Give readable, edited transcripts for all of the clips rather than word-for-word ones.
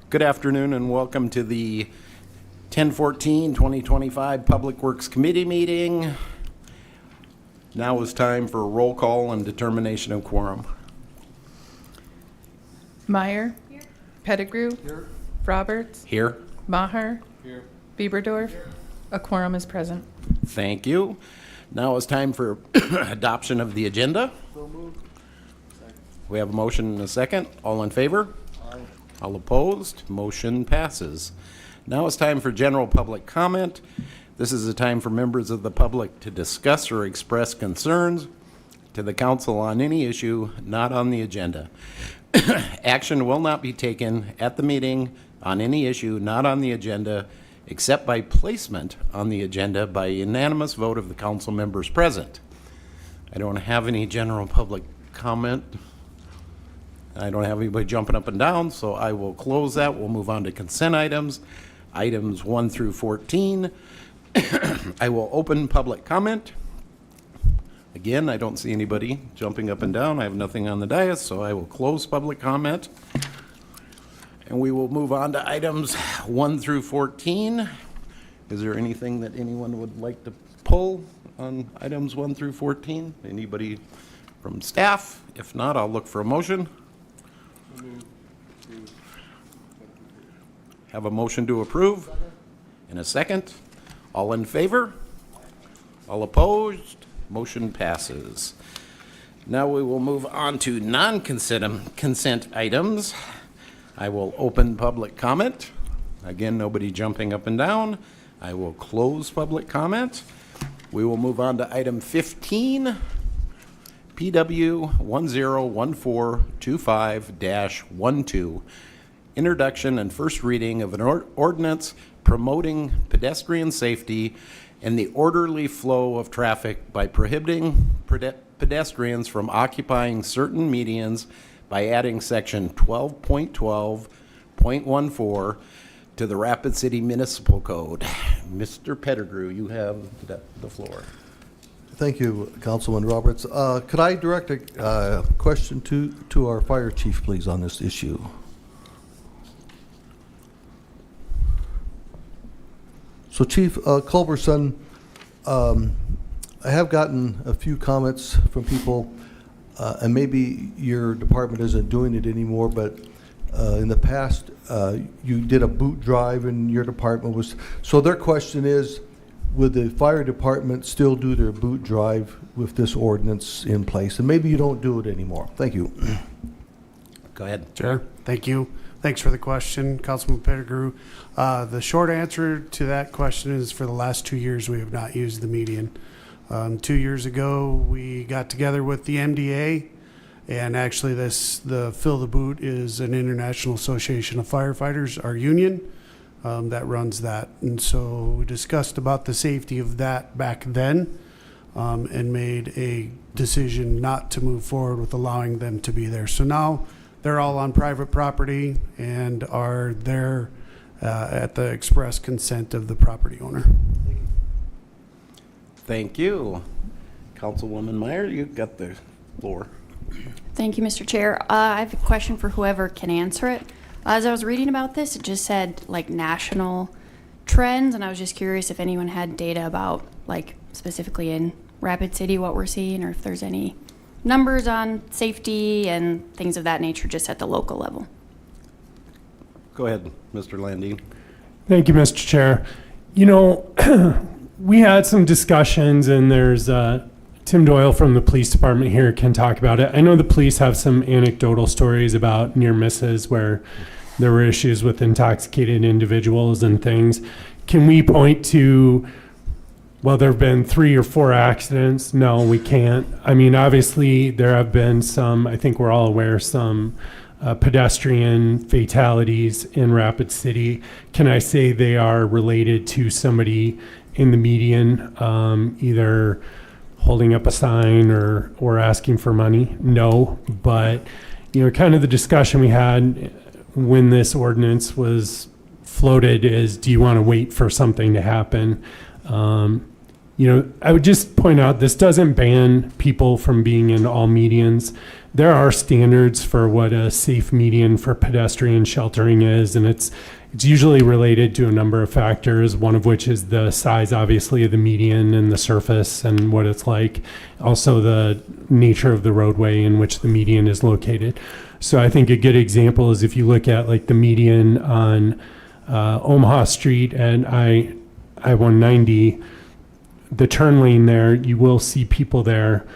Good afternoon and welcome to the 10/14/2025 Public Works Committee meeting. Now is time for a roll call and determination of quorum. Meyer. Here. Pettigrew. Here. Roberts. Here. Maher. Here. Bieberdorf. Here. A quorum is present. Thank you. Now is time for adoption of the agenda. So moved. We have a motion and a second. All in favor? Aye. All opposed? Motion passes. Now it's time for general public comment. This is a time for members of the public to discuss or express concerns to the council on any issue not on the agenda. Action will not be taken at the meeting on any issue not on the agenda except by placement on the agenda by unanimous vote of the council members present. I don't have any general public comment. I don't have anybody jumping up and down, so I will close that. We'll move on to consent items. Items 1 through 14. I will open public comment. Again, I don't see anybody jumping up and down. I have nothing on the dais, so I will close public comment. And we will move on to items 1 through 14. Is there anything that anyone would like to pull on items 1 through 14? Anybody from staff? If not, I'll look for a motion. Have a motion to approve in a second. All in favor? All opposed? Motion passes. Now we will move on to non-consent items. I will open public comment. Again, nobody jumping up and down. I will close public comment. We will move on to item 15. PW 101425-12, introduction and first reading of an ordinance promoting pedestrian safety and the orderly flow of traffic by prohibiting pedestrians from occupying certain medians by adding section 12.12.14 to the Rapid City Municipal Code. Mr. Pettigrew, you have the floor. Thank you, Councilman Roberts. Could I direct a question to our fire chief, please, on this issue? So, Chief Culberson, I have gotten a few comments from people, and maybe your department isn't doing it anymore, but in the past, you did a boot drive and your department so their question is, would the fire department still do their boot drive with this ordinance in place? And maybe you don't do it anymore. Thank you. Go ahead. Chair, thank you. Thanks for the question, Councilman Pettigrew. The short answer to that question is for the last 2 years, we have not used the median. 2 years ago, we got together with the MDA, and actually the Fill the Boot is an International Association of Firefighters, our union, that runs that. And so we discussed about the safety of that back then, and made a decision not to move forward with allowing them to be there. So now they're all on private property and are there at the express consent of the property owner. Thank you. Councilwoman Meyer, you've got the floor. Thank you, Mr. Chair. I have a question for whoever can answer it. As I was reading about this, it just said like national trends, and I was just curious if anyone had data about like specifically in Rapid City what we're seeing, or if there's any numbers on safety and things of that nature just at the local level. Go ahead, Mr. Landine. Thank you, Mr. Chair. You know, we had some discussions, and there's Tim Doyle from the police department here can talk about it. I know the police have some anecdotal stories about near misses where there were issues with intoxicated individuals and things. Can we point to, well, there have been 3 or 4 accidents? No, we can't. I mean, obviously there have been some, I think we're all aware, some pedestrian fatalities in Rapid City. Can I say they are related to somebody in the median, either holding up a sign or asking for money? No, but you know, kind of the discussion we had when this ordinance was floated is, do you want to wait for something to happen? I would just point out this doesn't ban people from being in all medians. There are standards for what a safe median for pedestrian sheltering is, and it's usually related to a number of factors, one of which is the size, obviously, of the median and the surface and what it's like. Also, the nature of the roadway in which the median is located. So I think a good example is if you look at like the median on Omaha Street and I-190, the turn lane there, you will see people there.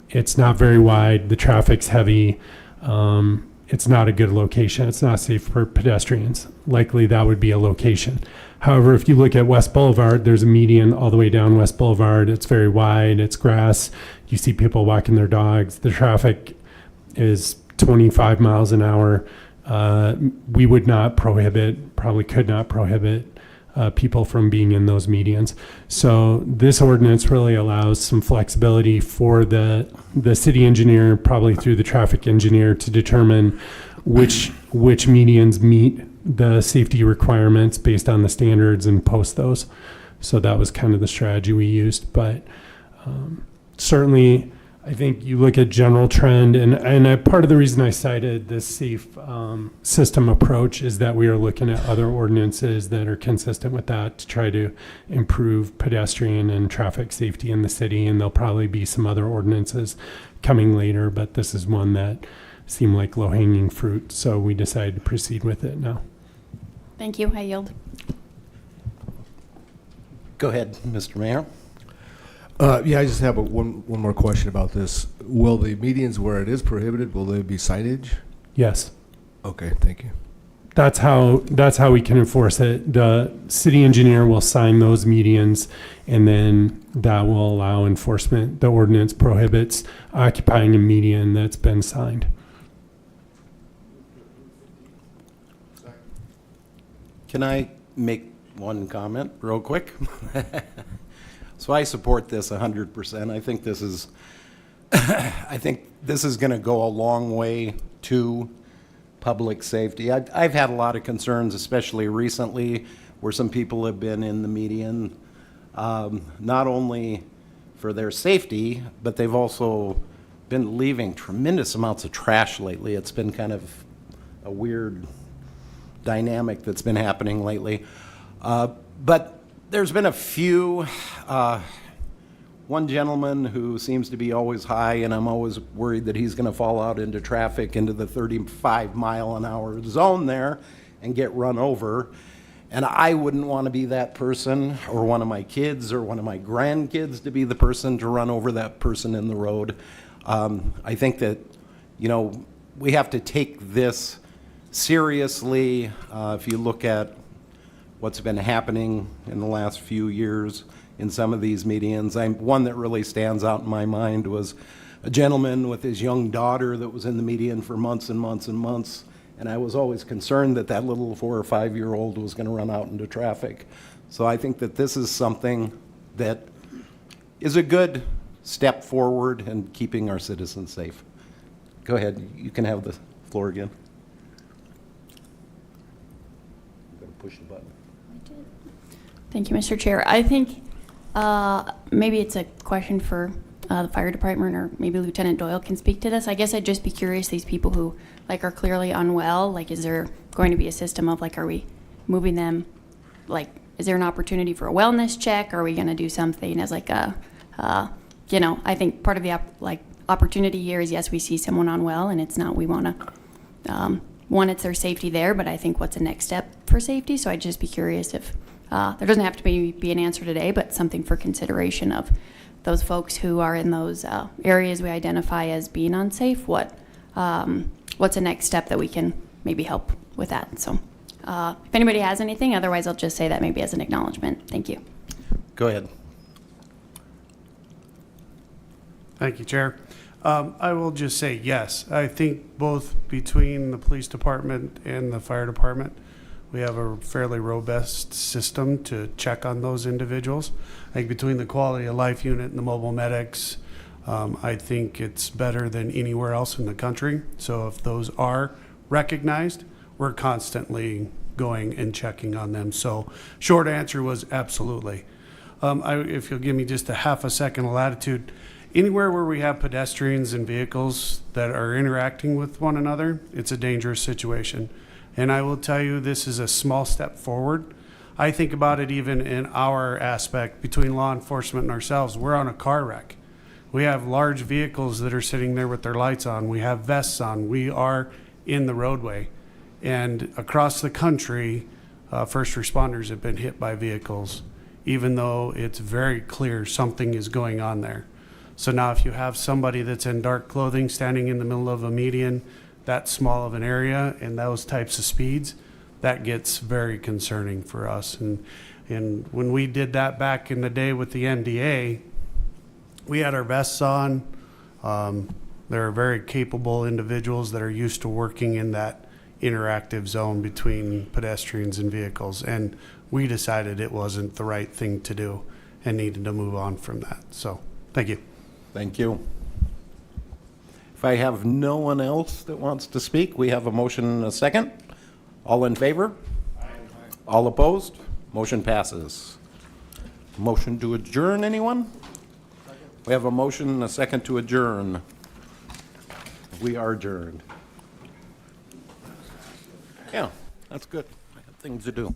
It's not very wide. The traffic's heavy. It's not a good location. It's not safe for pedestrians. Likely that would be a location. However, if you look at West Boulevard, there's a median all the way down West Boulevard. It's very wide. It's grass. You see people walking their dogs. The traffic is 25 miles an hour. We would not prohibit, probably could not prohibit people from being in those medians. So this ordinance really allows some flexibility for the city engineer, probably through the traffic engineer, to determine which medians meet the safety requirements based on the standards and post those. So that was kind of the strategy we used. But certainly, I think you look at general trend, and part of the reason I cited this safe system approach is that we are looking at other ordinances that are consistent with that to try to improve pedestrian and traffic safety in the city. And there'll probably be some other ordinances coming later, but this is one that seemed like low-hanging fruit, so we decided to proceed with it now. Thank you. I yield. Go ahead, Mr. Mayor. Yeah, I just have one more question about this. Will the medians where it is prohibited, will there be signage? Yes. Okay, thank you. That's how we can enforce it. The city engineer will sign those medians, and then that will allow enforcement. The ordinance prohibits occupying a median that's been signed. Can I make one comment real quick? So I support this 100%. I think this is going to go a long way to public safety. I've had a lot of concerns, especially recently, where some people have been in the median, not only for their safety, but they've also been leaving tremendous amounts of trash lately. It's been kind of a weird dynamic that's been happening lately. But there's been a few, one gentleman who seems to be always high, and I'm always worried that he's going to fall out into traffic into the 35-mile-an-hour zone there and get run over. And I wouldn't want to be that person, or one of my kids or one of my grandkids to be the person to run over that person in the road. I think that, we have to take this seriously. If you look at what's been happening in the last few years in some of these medians, one that really stands out in my mind was a gentleman with his young daughter that was in the median for months and months and months, and I was always concerned that that little 4 or 5-year-old was going to run out into traffic. So I think that this is something that is a good step forward in keeping our citizens safe. Go ahead, you can have the floor again. I'm going to push the button. Thank you, Mr. Chair. I think maybe it's a question for the fire department, or maybe Lieutenant Doyle can speak to this. I guess I'd just be curious, these people who are clearly unwell, is there going to be a system of are we moving them, is there an opportunity for a wellness check? Are we going to do something as I think part of the opportunity here is, yes, we see someone unwell, and it's not, we want to, it's their safety there, but I think what's the next step for safety? So I'd just be curious if there doesn't have to be an answer today, but something for consideration of those folks who are in those areas we identify as being unsafe. What's the next step that we can maybe help with that? So if anybody has anything, otherwise I'll just say that maybe as an acknowledgement. Thank you. Go ahead. Thank you, Chair. I will just say yes. I think both between the police department and the fire department, we have a fairly robust system to check on those individuals. I think between the quality of life unit and the mobile medics, I think it's better than anywhere else in the country. So if those are recognized, we're constantly going and checking on them. So short answer was absolutely. If you'll give me just a half a second of latitude, anywhere where we have pedestrians and vehicles that are interacting with one another, it's a dangerous situation. And I will tell you, this is a small step forward. I think about it even in our aspect between law enforcement and ourselves. We're on a car wreck. We have large vehicles that are sitting there with their lights on. We have vests on. We are in the roadway. And across the country, first responders have been hit by vehicles, even though it's very clear something is going on there. So now if you have somebody that's in dark clothing standing in the middle of a median, that small of an area and those types of speeds, that gets very concerning for us. And when we did that back in the day with the NDA, we had our vests on. There are very capable individuals that are used to working in that interactive zone between pedestrians and vehicles. And we decided it wasn't the right thing to do and needed to move on from that. So, thank you. Thank you. If I have no one else that wants to speak, we have a motion and a second. All in favor? All opposed? Motion passes. Motion to adjourn, anyone? We have a motion and a second to adjourn. We are adjourned. Yeah, that's good. I have things to do.